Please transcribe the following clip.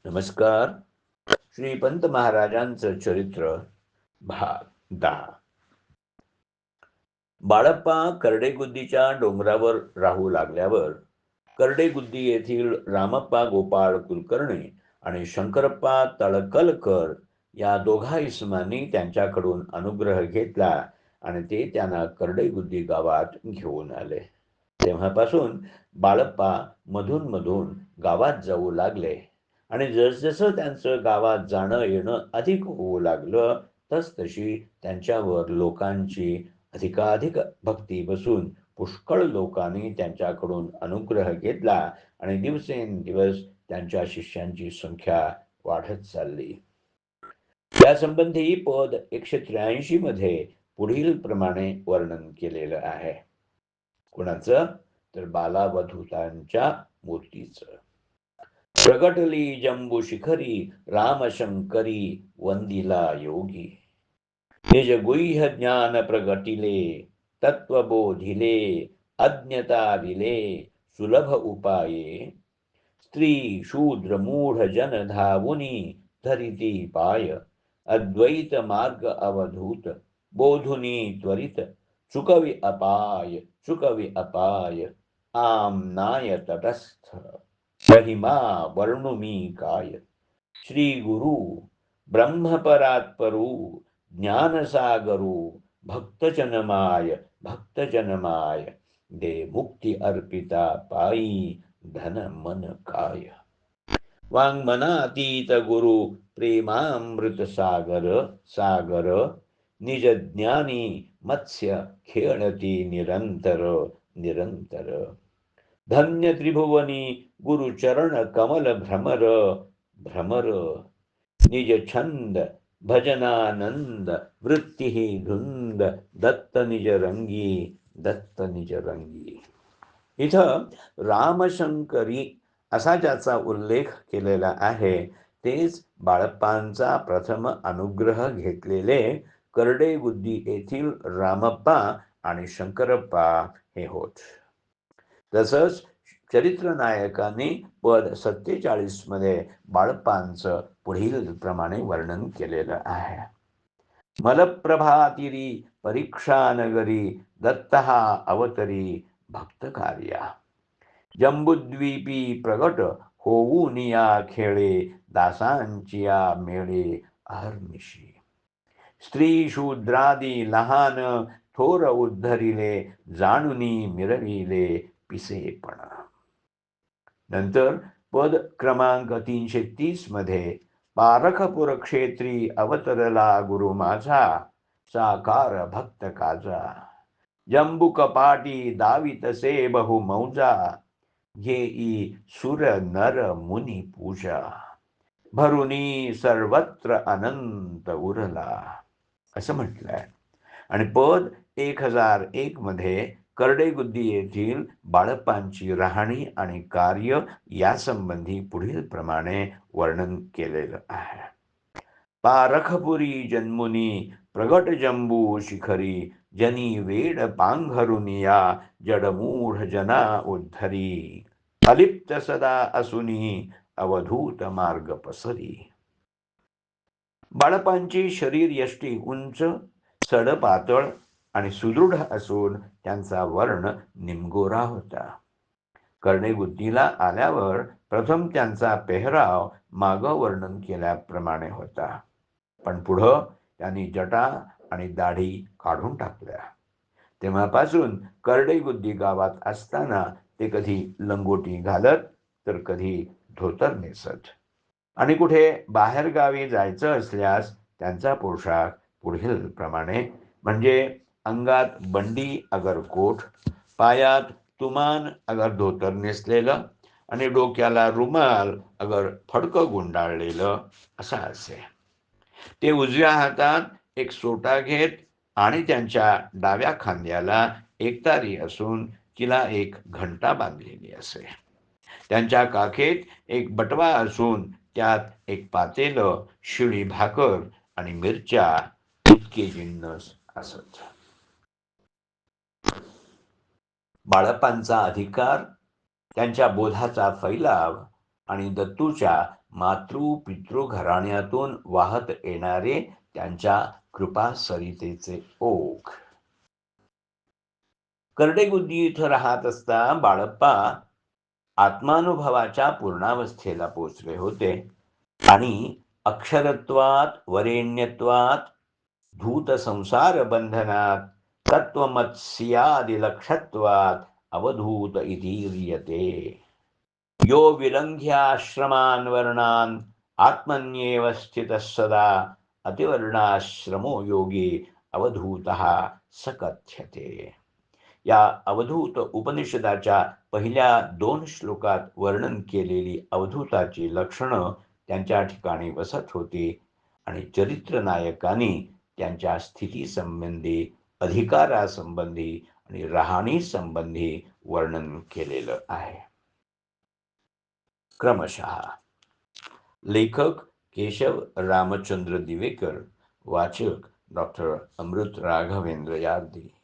नमस्कार. श्री पंत महाराजांचं चरित्र भाग 10. बाळप्पा करडेगुद्दीच्या डोंगरावर राहू लागल्यावर करडेगुद्दी येथील रामप्पा गोपाळ कुलकर्णी आणि शंकरप्पा तळकलकर या दोघा इसमांनी त्यांच्याकडून अनुग्रह घेतला आणि ते त्यांना करडेगुद्दी गावात घेऊन आले. तेव्हापासून बाळप्पा मधून मधून गावात जाऊ लागले आणि जसजसं त्यांचं गावात जाणं येणं अधिक होऊ लागलं तसतशी त्यांच्यावर लोकांची अधिकाधिक भक्ती बसून पुष्कळ लोकांनी त्यांच्याकडून अनुग्रह घेतला आणि दिवसेंदिवस त्यांच्या शिष्यांची संख्या वाढत चालली. यासंबंधी पद 183 मध्ये पुढील प्रमाणे वर्णन केलेलं आहे. कुणाचं? तर बालावधूतांच्या मूर्तीचं. प्रगटली जंबू शिखरी रामशंकरी वंदिला योगी. निज गुह्य ज्ञान प्रगटिले तत्वबोधिले अज्ञता विले सुलभ उपाये. स्त्री शूद्र मूढ जन धावुनी धरिती पाय. अद्वैत मार्ग अवधूत बोधुनी त्वरित. चुकवी अपाय आमनाय तटस्थ. महिमा वर्णुमी काय. श्री गुरु ब्रह्मपरात्परू ज्ञानसागरू भक्तजनमाय दे मुक्ती अर्पिता पायी धन मन काय. वाङ्मनातीत गुरु प्रेमामृत सागर निज ज्ञानी मत्स्य खेळती निरंतर. धन्य त्रिभुवनी गुरुचरण कमल भ्रमर. निज छंद भजनानंद वृत्ती धुंद दत्त निज रंगी. इथं रामशंकरी असा ज्याचा उल्लेख केलेला आहे तेच बाळप्पांचा प्रथम अनुग्रह घेतलेले करडेगुद्दी येथील रामप्पा आणि शंकरप्पा हे होत. तसंच चरित्र नायकांनी पद 47 मध्ये बाळप्पांचं पुढील प्रमाणे वर्णन केलेलं आहे. मलप्रभातिरी परीक्षा नगरी दत्तहा अवतरी भक्त कार्या. जंबुद्वीपी प्रगट होऊनिया खेळे दासांचिया मेळे अहर्निशी. स्त्री शूद्रादी लहान थोर उद्धरिले जाणुनी मिरविले पिसेपण. नंतर पद क्रमांक 330 मध्ये पारखपुर क्षेत्री अवतरला गुरु माझा साकार भक्त काजा. जंबू कपाटी दावितसे बहु मौजा घेई सुर नर मुनी पूजा. भरुनी सर्वत्र अनंत उरला असं म्हटलंय. आणि पद 1001 मध्ये करडेगुद्दी येथील बाळप्पांची राहणी आणि कार्य यासंबंधी पुढील प्रमाणे वर्णन केलेलं आहे. पारखपुरी जन्मुनी प्रगट जंबू शिखरी. जनी वेड पांघरुनिया जडमूढ जना उद्धरी. अलिप्त सदा असुनी अवधूत मार्ग पसरी. बाळप्पांची शरीर यष्टी उंच सडपातळ आणि सुदृढ असून त्यांचा वर्ण निमगोरा होता. करडेगुद्दीला आल्यावर प्रथम त्यांचा पेहराव मागं वर्णन केल्याप्रमाणे होता, पण पुढं त्यांनी जटा आणि दाढी काढून टाकल्या. तेव्हापासून करडेगुद्दी गावात असताना ते कधी लंगोटी घालत तर कधी धोतर नेसत. आणि कुठे बाहेरगावी जायचं असल्यास त्यांचा पोशाख पुढील प्रमाणे म्हणजे अंगात बंडी अगर कोट, पायात तुमान अगर धोतर नेसलेलं आणि डोक्याला रुमाल अगर फडकं गुंडाळलेलं असा असे. ते उजव्या हातात एक सोटा घेत आणि त्यांच्या डाव्या खांद्याला एकतारी असून तिला एक घंटा बांधलेली असे. त्यांच्या काखेत एक बटवा असून त्यात एक पातेलं, शिळी भाकर आणि मिरच्या इतके जिन्नस असत. बाळप्पांचा अधिकार, त्यांच्या बोधाचा फैलाव आणि दत्तूच्या मातृ-पितृ घराण्यातून वाहत येणारे त्यांच्या कृपा सरितेचे ओघ. करडेगुद्दी इथं राहत असता बाळप्पा आत्मानुभवाच्या पूर्णावस्थेला पोचले होते आणि अक्षरत्वात वरेण्यत्वात धूत संसार बंधनात तत्वमत्स्यादिलक्षत्वात अवधूत इतीर्यते. यो विलंघ्याश्रमान् वर्णान् आत्मन्येव स्थितः सदा अतिवर्णाश्रमो योगी अवधूतः स कथ्यते. या अवधूत उपनिषदाच्या पहिल्या 2 श्लोकात वर्णन केलेली अवधूताची लक्षणं त्यांच्या ठिकाणी बसत होती आणि चरित्रनायकांनी त्यांच्या स्थितीसंबंधी, अधिकारासंबंधी आणि राहणीसंबंधी वर्णन केलेलं आहे. क्रमशः. लेखक केशव रामचंद्र दिवेकर, वाचक डॉक्टर अमृत राघवेंद्र यार्दी.